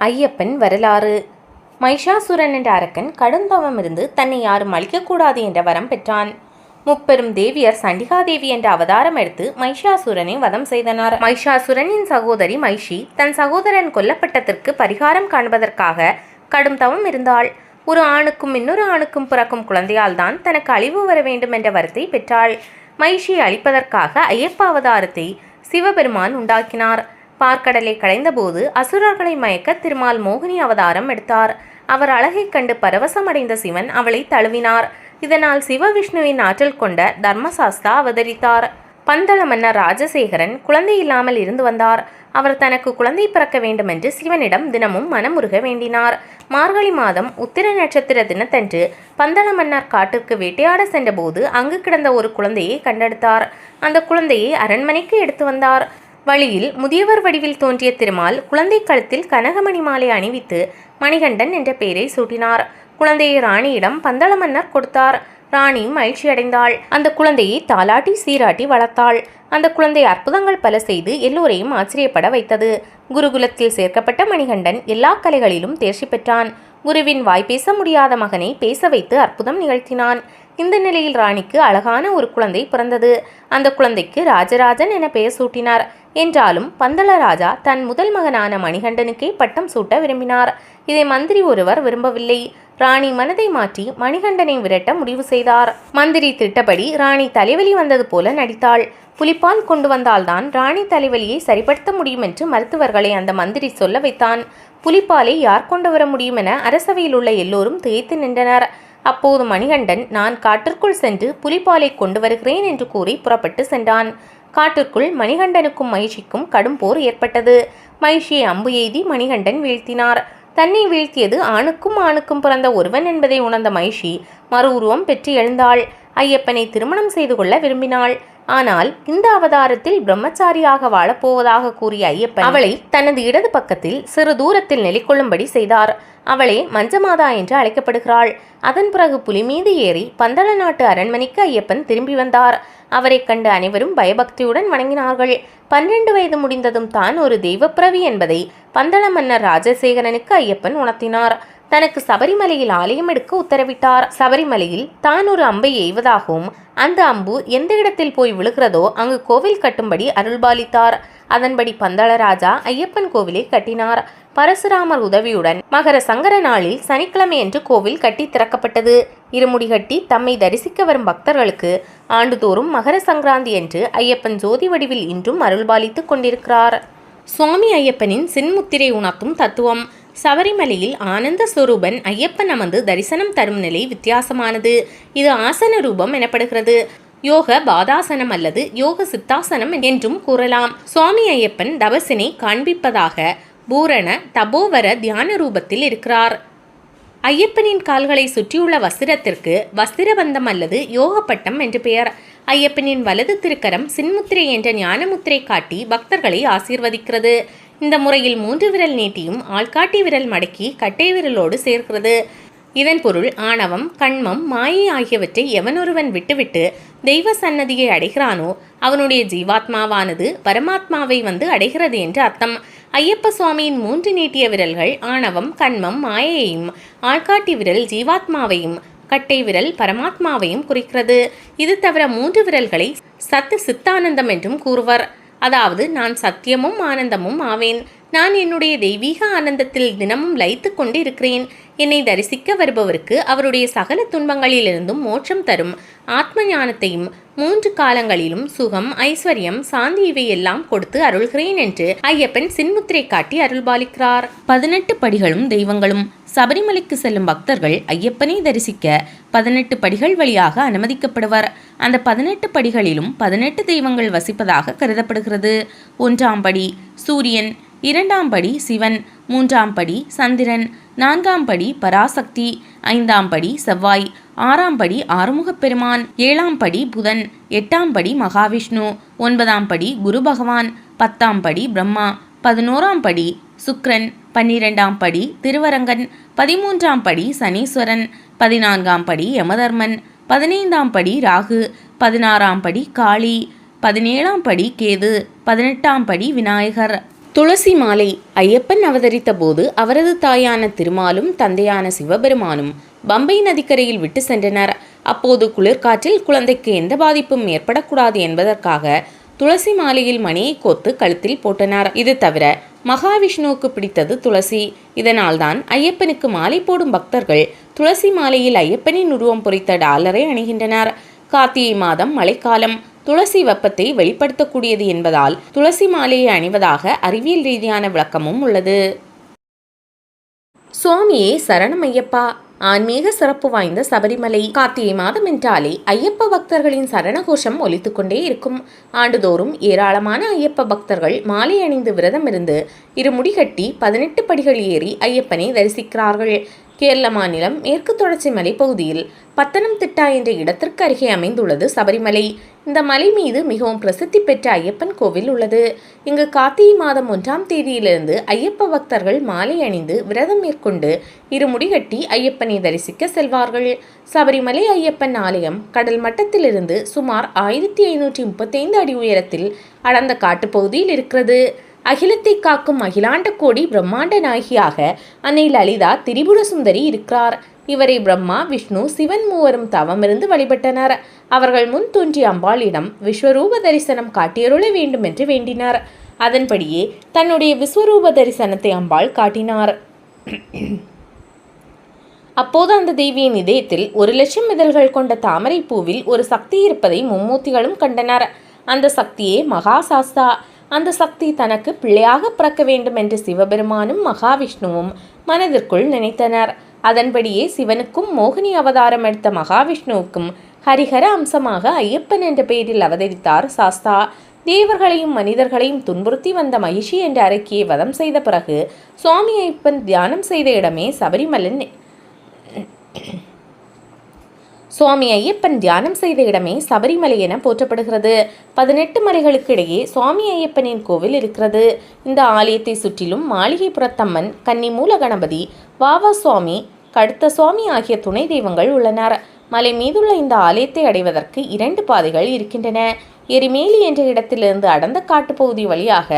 ஐயப்பன் வரலாறு. மைஷாசுரன் என்ற அரக்கன் கடும் தவம் இருந்து தன்னை யாரும் அழிக்கக்கூடாது என்ற வரம் பெற்றான். முப்பெரும் தேவியர் சண்டிகாதேவி என்ற அவதாரம் எடுத்து மைஷாசுரனை வதம் செய்தனர். மைஷாசுரனின் சகோதரி மைஷி தன் சகோதரன் கொல்லப்பட்டதற்கு பரிகாரம் காண்பதற்காக கடும் தவம் இருந்தாள். ஒரு ஆணுக்கும் இன்னொரு ஆணுக்கும் பிறக்கும் குழந்தையால் தான் தனக்கு அழிவு வர வேண்டும் என்ற வரத்தை பெற்றாள். மைஷியை அழிப்பதற்காக ஐயப்ப அவதாரத்தை சிவபெருமான் உண்டாக்கினார். பார்க்கடலை கடைந்தபோது அசுரர்களை மயக்க திருமால் மோகினி அவதாரம் எடுத்தார். அவர் அழகைக் கண்டு பரவசமடைந்த சிவன் அவளை தழுவினார். இதனால் சிவவிஷ்ணுவின் ஆற்றல் கொண்ட தர்மசாஸ்தா அவதரித்தார். பந்தள மன்னர் ராஜசேகரன் குழந்தை இல்லாமல் இருந்து வந்தார். அவர் தனக்கு குழந்தை பிறக்க வேண்டும் என்று சிவனிடம் தினமும் மனமுருக வேண்டினார். மார்கழி மாதம் உத்திர நட்சத்திர தினத்தன்று பந்தள மன்னர் காட்டிற்கு வேட்டையாட சென்றபோது அங்கு கிடந்த ஒரு குழந்தையை கண்டெடுத்தார். அந்த குழந்தையை அரண்மனைக்கு எடுத்து வந்தார். வழியில் முதியவர் வடிவில் தோன்றிய திருமால் குழந்தை கழுத்தில் கனகமணி மாலை அணிவித்து மணிகண்டன் என்ற பெயரை சூட்டினார். குழந்தையை ராணியிடம் பந்தள மன்னர் கொடுத்தார். ராணி மகிழ்ச்சியடைந்தாள். அந்த குழந்தையை தாலாட்டி சீராட்டி வளர்த்தாள். அந்த குழந்தை அற்புதங்கள் பல செய்து எல்லோரையும் ஆச்சரியப்பட வைத்தது. குருகுலத்தில் சேர்க்கப்பட்ட மணிகண்டன் எல்லா கலைகளிலும் தேர்ச்சி பெற்றான். குருவின் வாய் பேச முடியாத மகனை பேச வைத்து அற்புதம் நிகழ்த்தினான். இந்த நிலையில் ராணிக்கு அழகான ஒரு குழந்தை பிறந்தது. அந்த குழந்தைக்கு ராஜராஜன் என பெயர் சூட்டினார். என்றாலும் பந்தள ராஜா தன் முதல் மகனான மணிகண்டனுக்கே பட்டம் சூட்ட விரும்பினார். இதை மந்திரி ஒருவர் விரும்பவில்லை. ராணி மனதை மாற்றி மணிகண்டனை விரட்ட முடிவு செய்தார். மந்திரி திட்டப்படி ராணி தலைவலி வந்தது போல நடித்தாள். புலிப்பால் கொண்டு வந்தால்தான் ராணி தலைவலியை சரிப்படுத்த முடியும் என்று மருத்துவர்களை அந்த மந்திரி சொல்ல வைத்தான். புலிப்பாலை யார் கொண்டு வர முடியும் என அரசவையில் உள்ள எல்லோரும் திகைத்து நின்றனர். அப்போது மணிகண்டன் நான் காட்டிற்குள் சென்று புலிப்பாலை கொண்டு வருகிறேன் என்று கூறி புறப்பட்டு சென்றான். காட்டிற்குள் மணிகண்டனுக்கும் மகிழ்ச்சிக்கும் கடும் போர் ஏற்பட்டது. மகிழ்ச்சியை அம்பு எய்தி மணிகண்டன் வீழ்த்தினார். தன்னை வீழ்த்தியது ஆணுக்கும் பிறந்த ஒருவன் என்பதை உணர்ந்த மகிழ்ச்சி மறு உருவம் பெற்று எழுந்தாள். ஐயப்பனை திருமணம் செய்து கொள்ள விரும்பினாள். ஆனால் இந்த அவதாரத்தில் பிரம்மச்சாரியாக வாழப்போவதாக கூறிய ஐயப்பன் அவளை தனது இடது பக்கத்தில் சிறு தூரத்தில் நிலைக்கொள்ளும்படி செய்தார். அவளே மஞ்சமாதா என்று அழைக்கப்படுகிறாள். அதன் பிறகு புலி மீது ஏறி பந்தள நாட்டு அரண்மனைக்கு ஐயப்பன் திரும்பி வந்தார். அவரை கண்டு அனைவரும் பயபக்தியுடன் வணங்கினார்கள். 12 வயது முடிந்ததும் தான் ஒரு தெய்வப்பிரவி என்பதை பந்தள மன்னர் ராஜசேகரனுக்கு ஐயப்பன் உணர்த்தினார். தனக்கு சபரிமலையில் ஆலயம் எடுக்க உத்தரவிட்டார். சபரிமலையில் தான் ஒரு அம்பை எய்வதாகவும் அந்த அம்பு எந்த இடத்தில் போய் விழுகிறதோ அங்கு கோவில் கட்டும்படி அருள்பாலித்தார். அதன்படி பந்தள ராஜா ஐயப்பன் கோவிலை கட்டினார். பரசுராமர் உதவியுடன் மகர சங்கர நாளில் சனிக்கிழமை என்று கோவில் கட்டி திறக்கப்பட்டது. இருமுடி கட்டி தம்மை தரிசிக்க வரும் பக்தர்களுக்கு ஆண்டுதோறும் மகர சங்கராந்தி என்று ஐயப்பன் ஜோதி வடிவில் இன்றும் அருள்பாலித்து கொண்டிருக்கிறார். சுவாமி ஐயப்பனின் சின்முத்திரை உணர்த்தும் தத்துவம். சபரிமலையில் ஆனந்த ஸ்வரூபன் ஐயப்பன் அமர்ந்து தரிசனம் தரும் நிலை வித்தியாசமானது. இது ஆசன ரூபம் எனப்படுகிறது. யோக பாதாசனம் அல்லது யோக சித்தாசனம் என்றும் கூறலாம். சுவாமி ஐயப்பன் தபசினை காண்பிப்பதாக பூரண தபோவர தியான ரூபத்தில் இருக்கிறார். ஐயப்பனின் கால்களை சுற்றியுள்ள வஸ்திரத்திற்கு வஸ்திரபந்தம் அல்லது யோகப்பட்டம் என்று பெயர். ஐயப்பனின் வலது திருக்கரம் சின்முத்திரை என்ற ஞானமுத்திரை காட்டி பக்தர்களை ஆசீர்வதிக்கிறது. இந்த முறையில் 3 விரல் நீட்டியும் ஆள்காட்டி விரல் மடக்கி கட்டை விரலோடு சேர்க்கிறது. இதன் பொருள் ஆணவம், கண்மம், மாயை ஆகியவற்றை எவனொருவன் விட்டுவிட்டு தெய்வ சன்னதியை அடைகிறானோ அவனுடைய ஜீவாத்மாவானது பரமாத்மாவை வந்து அடைகிறது என்று அர்த்தம். ஐயப்ப சுவாமியின் 3 நீட்டிய விரல்கள் ஆணவம், கண்மம், மாயையையும், ஆள்காட்டி விரல் ஜீவாத்மாவையும், கட்டை விரல் பரமாத்மாவையும் குறிக்கிறது. இது தவிர 3 விரல்களை சத்து சித்தானந்தம் என்றும் கூறுவர். அதாவது நான் சத்தியமும் ஆனந்தமும் ஆவேன். நான் என்னுடைய தெய்வீக ஆனந்தத்தில் தினமும் லயித்து கொண்டு இருக்கிறேன். என்னை தரிசிக்க வருபவருக்கு அவருடைய சகல துன்பங்களிலிருந்தும் மோட்சம் தரும் ஆத்ம ஞானத்தையும் 3 காலங்களிலும் சுகம், ஐஸ்வர்யம், சாந்தி இவையெல்லாம் கொடுத்து அருள்கிறேன் என்று ஐயப்பன் சின்முத்திரை காட்டி அருள்பாலிக்கிறார். 18 படிகளும் தெய்வங்களும். சபரிமலைக்கு செல்லும் பக்தர்கள் ஐயப்பனை தரிசிக்க 18 படிகள் வழியாக அனுமதிக்கப்படுவர். அந்த 18 படிகளிலும் 18 தெய்வங்கள் வசிப்பதாக கருதப்படுகிறது. 1ஆம் படி சூரியன், 2ஆம் படி சிவன், 3ஆம் படி சந்திரன், 4ஆம் படி பராசக்தி, 5ஆம் படி செவ்வாய், 6ஆம் படி ஆறுமுகப் பெருமான், 7ஆம் படி புதன், 8ஆம் படி மகாவிஷ்ணு, 9ஆம் படி குரு பகவான், 10ஆம் படி பிரம்மா, 11ஆம் படி சுக்ரன், 12ஆம் படி திருவரங்கன், 13ஆம் படி சனீஸ்வரன், 14ஆம் படி யமதர்மன், 15ஆம் படி ராகு, 16ஆம் படி காளி, 17ஆம் படி கேது, 18ஆம் படி விநாயகர். துளசி மாலை. ஐயப்பன் அவதரித்த போது அவரது தாயான திருமாலும் தந்தையான சிவபெருமானும் பம்பை நதிக்கரையில் விட்டு சென்றனர். அப்போது குளிர்காற்றில் குழந்தைக்கு எந்த பாதிப்பும் ஏற்படக்கூடாது என்பதற்காக துளசி மாலையில் மணியை கோத்து கழுத்தில் போட்டனர். இது தவிர மகாவிஷ்ணுவுக்கு பிடித்தது துளசி. இதனால்தான் ஐயப்பனுக்கு மாலை போடும் பக்தர்கள் துளசி மாலையில் ஐயப்பனின் உருவம் பொறித்த டாலரை அணிகின்றனர். கார்த்திகை மாதம் மழைக்காலம். துளசி வெப்பத்தை வெளிப்படுத்தக்கூடியது என்பதால் துளசி மாலையை அணிவதாக அறிவியல் ரீதியான விளக்கமும் உள்ளது. சுவாமியே சரணமையப்பா. ஆன்மீக சிறப்பு வாய்ந்த சபரிமலை. கார்த்திகை மாதம் என்றாலே ஐயப்ப பக்தர்களின் சரணகோஷம் ஒலித்துக்கொண்டே இருக்கும். ஆண்டுதோறும் ஏராளமான ஐயப்ப பக்தர்கள் மாலை அணிந்து விரதம் இருந்து இருமுடி கட்டி 18 படிகள் ஏறி ஐயப்பனை தரிசிக்கிறார்கள். கேரள மாநிலம் மேற்கு தொடர்ச்சி மலைப்பகுதியில் பத்தனம்திட்டா என்ற இடத்திற்கு அருகே அமைந்துள்ளது சபரிமலை. இந்த மலை மீது மிகவும் பிரசித்தி பெற்ற ஐயப்பன் கோவில் உள்ளது. இங்கு கார்த்திகை மாதம் 1ஆம் தேதியிலிருந்து ஐயப்ப பக்தர்கள் மாலை அணிந்து விரதம் மேற்கொண்டு இருமுடி கட்டி ஐயப்பனை தரிசிக்க செல்வார்கள். சபரிமலை ஐயப்பன் ஆலயம் கடல் மட்டத்திலிருந்து சுமார் 1535 அடி உயரத்தில் அடர்ந்த காட்டுப்பகுதியில் இருக்கிறது. அகிலத்தை காக்கும் அகிலாண்ட கோடி பிரம்மாண்ட நாயகியாக அன்னை லலிதா திரிபுர சுந்தரி இருக்கிறார். இவரை பிரம்மா, விஷ்ணு, சிவன் மூவரும் தவமிருந்து வழிபட்டனர். அவர்கள் முன் தோன்றிய அம்பாளிடம் விஸ்வரூப தரிசனம் காட்டியருள வேண்டும் என்று வேண்டினார். அதன்படியே தன்னுடைய விஸ்வரூப தரிசனத்தை அம்பாள் காட்டினார். அப்போது அந்த தேவியின் இதயத்தில் 1,00,000 இதழ்கள் கொண்ட தாமரை பூவில் ஒரு சக்தி இருப்பதை மும்மூர்த்திகளும் கண்டனர். அந்த சக்தியே மகாசாஸ்தா. அந்த சக்தி தனக்கு பிள்ளையாக பிறக்க வேண்டும் என்று சிவபெருமானும் மகாவிஷ்ணுவும் மனதிற்குள் நினைத்தனர். அதன்படியே சிவனுக்கும் மோகினி அவதாரம் எடுத்த மகாவிஷ்ணுவுக்கும் ஹரிஹர அம்சமாக ஐயப்பன் என்ற பெயரில் அவதரித்தார் சாஸ்தா. தேவர்களையும் மனிதர்களையும் துன்புறுத்தி வந்த மகிஷி என்ற அரக்கியை வதம் செய்த பிறகு சுவாமி ஐயப்பன் தியானம் செய்த இடமே சபரிமலை. சுவாமி ஐயப்பன் தியானம் செய்த இடமே சபரிமலை என போற்றப்படுகிறது. 18 மலைகளுக்கு இடையே சுவாமி ஐயப்பனின் கோவில் இருக்கிறது. இந்த ஆலயத்தை சுற்றிலும் மாளிகைப்புறத்தம்மன், கன்னி மூல கணபதி, வாவா சுவாமி, கடுத்த சுவாமி ஆகிய துணை தெய்வங்கள் உள்ளனர். மலை மீதுள்ள இந்த ஆலயத்தை அடைவதற்கு 2 பாதைகள் இருக்கின்றன. எரிமேலி என்ற இடத்திலிருந்து அடர்ந்த காட்டுப்பகுதி வழியாக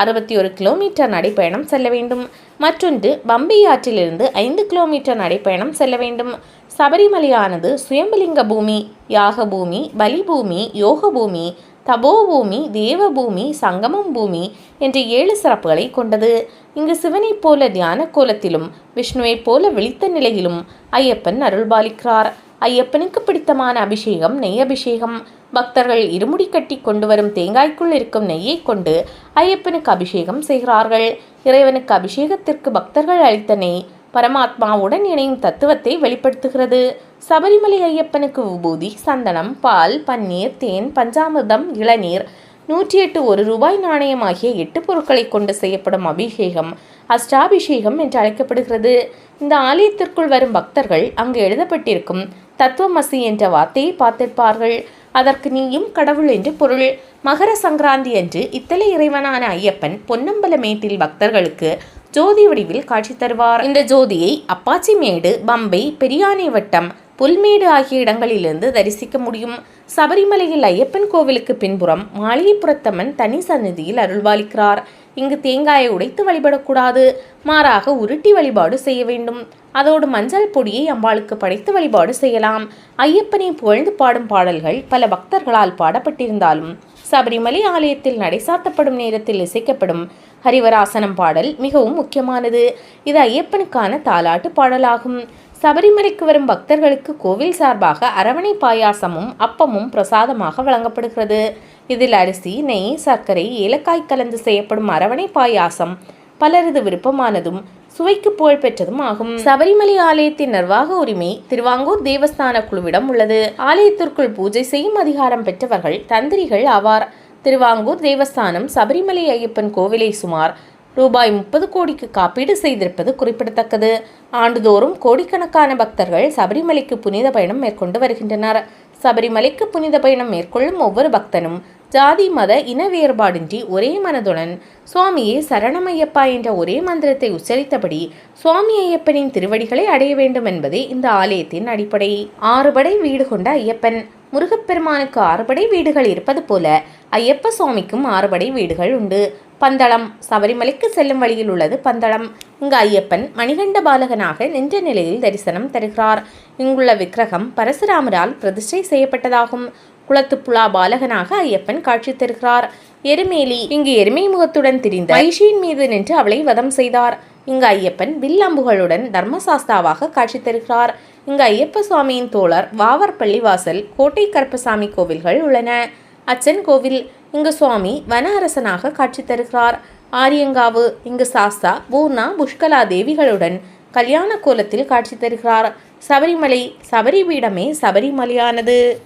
61 கிலோமீட்டர் நடைப்பயணம் செல்ல வேண்டும். மற்றொன்று பம்பை ஆற்றிலிருந்து 5 கிலோமீட்டர் நடைப்பயணம் செல்ல வேண்டும். சபரிமலையானது சுயம்பலிங்க பூமி, யாக பூமி, பலி பூமி, யோக பூமி, தபோபூமி, தேவபூமி, சங்கமம் பூமி என்ற 7 சிறப்புகளை கொண்டது. இங்கு சிவனைப் போல தியான கோலத்திலும் விஷ்ணுவைப் போல விழித்த நிலையிலும் ஐயப்பன் அருள்பாலிக்கிறார். ஐயப்பனுக்கு பிடித்தமான அபிஷேகம் நெய் அபிஷேகம். பக்தர்கள் இருமுடி கட்டி கொண்டு வரும் தேங்காய்க்குள் இருக்கும் நெய்யை கொண்டு ஐயப்பனுக்கு அபிஷேகம் செய்கிறார்கள். இறைவனுக்கு அபிஷேகத்திற்கு பக்தர்கள் அளித்த நெய் பரமாத்மாவுடன் இணையும் தத்துவத்தை வெளிப்படுத்துகிறது. சபரிமலை ஐயப்பனுக்கு விபூதி, சந்தனம், பால், பன்னீர், தேன், பஞ்சாமிர்தம், இளநீர், 108 1 நாணயம் ஆகிய 8 பொருட்களை கொண்டு செய்யப்படும் அபிஷேகம் அஷ்டாபிஷேகம் என்று அழைக்கப்படுகிறது. இந்த ஆலயத்திற்குள் வரும் பக்தர்கள் அங்கு எழுதப்பட்டிருக்கும் தத்துவமசி என்ற வார்த்தையை பார்த்திருப்பார்கள். அதற்கு நீயும் கடவுள் என்று பொருள். மகர சங்கராந்தி அன்று இத்தலை இறைவனான ஐயப்பன் பொன்னம்பலமேட்டில் பக்தர்களுக்கு ஜோதி வடிவில் காட்சி தருவார். இந்த ஜோதியை அப்பாச்சிமேடு, பம்பை, பெரியானை வட்டம், புல்மேடு ஆகிய இடங்களிலிருந்து தரிசிக்க முடியும். சபரிமலையில் ஐயப்பன் கோவிலுக்கு பின்புறம் மாளிகைப்புறத்தம்மன் தனி சந்நிதியில் அருள்பாலிக்கிறார். இங்கு தேங்காயை உடைத்து வழிபடக்கூடாது, மாறாக உருட்டி வழிபாடு செய்ய வேண்டும். அதோடு மஞ்சள் பொடியை அம்பாளுக்கு படைத்து வழிபாடு செய்யலாம். ஐயப்பனை புகழ்ந்து பாடும் பாடல்கள் பல பக்தர்களால் பாடப்பட்டிருந்தாலும் சபரிமலை ஆலயத்தில் நடைசாத்தப்படும் நேரத்தில் இசைக்கப்படும் ஹரிவராசனம் பாடல் மிகவும் முக்கியமானது. இது ஐயப்பனுக்கான தாலாட்டு பாடலாகும். சபரிமலைக்கு வரும் பக்தர்களுக்கு கோவில் சார்பாக அரவணை பாயாசமும் அப்பமும் பிரசாதமாக வழங்கப்படுகிறது. இதில் அரிசி, நெய், சர்க்கரை, ஏலக்காய் கலந்து செய்யப்படும் அரவணை பாயாசம் பலரது விருப்பமானதும் சுவைக்கு புகழ் பெற்றதும் ஆகும். சபரிமலை ஆலயத்தின் நிர்வாக உரிமை திருவாங்கூர் தேவஸ்தான குழுவிடம் உள்ளது. ஆலயத்திற்குள் பூஜை செய்யும் அதிகாரம் பெற்றவர்கள் தந்திரிகள் ஆவார். திருவாங்கூர் தேவஸ்தானம் சபரிமலை ஐயப்பன் கோவிலை சுமார் ரூபாய் 30 கோடிக்கு காப்பீடு செய்திருப்பது குறிப்பிடத்தக்கது. ஆண்டுதோறும் கோடிக்கணக்கான பக்தர்கள் சபரிமலைக்கு புனித பயணம் மேற்கொண்டு வருகின்றனர். சபரிமலைக்கு புனித பயணம் மேற்கொள்ளும் ஒவ்வொரு பக்தனும் ஜாதி, மத, இன வேறுபாடின்றி ஒரே மனதுடன் சுவாமியே சரணமையப்பா என்ற ஒரே மந்திரத்தை உச்சரித்தபடி சுவாமி ஐயப்பனின் திருவடிகளை அடைய வேண்டும் என்பதே இந்த ஆலயத்தின் அடிப்படை. 6 படை வீடு கொண்ட ஐயப்பன். முருகப்பெருமானுக்கு 6 படை வீடுகள் இருப்பது போல ஐயப்ப சுவாமிக்கும் 6 படை வீடுகள் உண்டு. பந்தளம். சபரிமலைக்கு செல்லும் வழியில் உள்ளது பந்தளம். இங்கு ஐயப்பன் மணிகண்ட பாலகனாக நின்ற நிலையில் தரிசனம் தருகிறார். இங்குள்ள விக்கிரகம் பரசுராமரால் பிரதிஷ்டை செய்யப்பட்டதாகும். குளத்துப்புழா பாலகனாக ஐயப்பன் காட்சி தருகிறார். எருமேலி. இங்கு எருமை முகத்துடன் திரிந்த வைஷியின் மீது நின்று அவளை வதம் செய்தார். இங்கு ஐயப்பன் வில் அம்புகளுடன் தர்மசாஸ்தாவாக காட்சி தருகிறார். இங்கு ஐயப்ப சுவாமியின் தோழர் வாவர்பள்ளி வாசல், கோட்டை கருப்பசாமி கோவில்கள் உள்ளன. அச்சன் கோவில். இங்கு சுவாமி வன அரசனாக காட்சி தருகிறார். ஆரியங்காவு. இங்கு சாஸ்தா பூர்ணா புஷ்கலா தேவிகளுடன் கல்யாண கோலத்தில் காட்சி தருகிறார். சபரிமலை. சபரி பீடமே சபரிமலையானது.